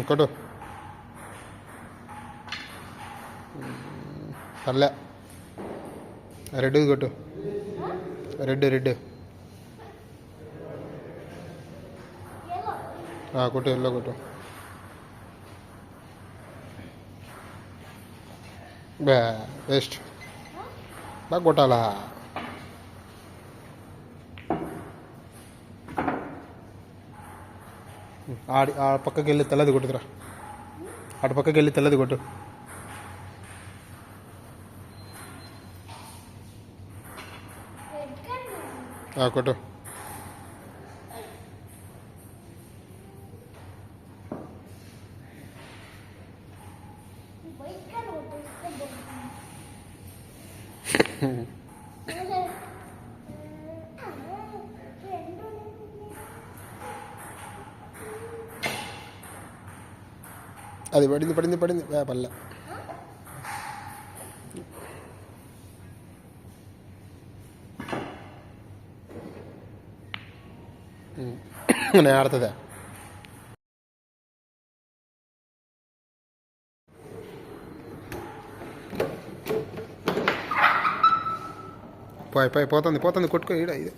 కొట్టు. పర్లే. రెడ్ కొట్టు. రెడ్ కొట్టు. ఎల్లో కొట్టు. వేస్ట్. బాగా కొట్టాలా. ఆ పక్కకి వెళ్ళి తెల్లది కొట్టుదురా. అటు పక్కకి వెళ్ళి తెల్లది కొట్టు. కొట్టు. అది పడింది పల్లె. నేను ఆడుతుందా. పోతుంది కొట్టుకో. ఈడ ఇది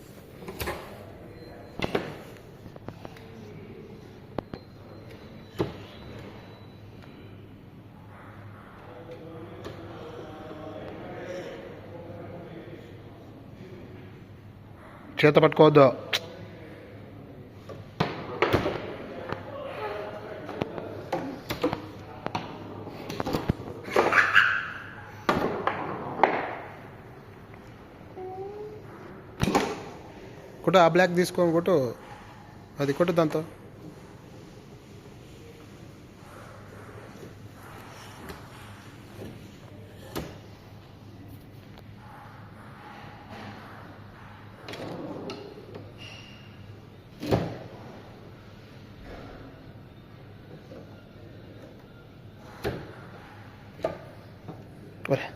చేత పట్టుకోవద్దు. కొట్టు. ఆ బ్లాక్ తీసుకో కొట్టు. అది కొట్టు దాంతో. ఒరే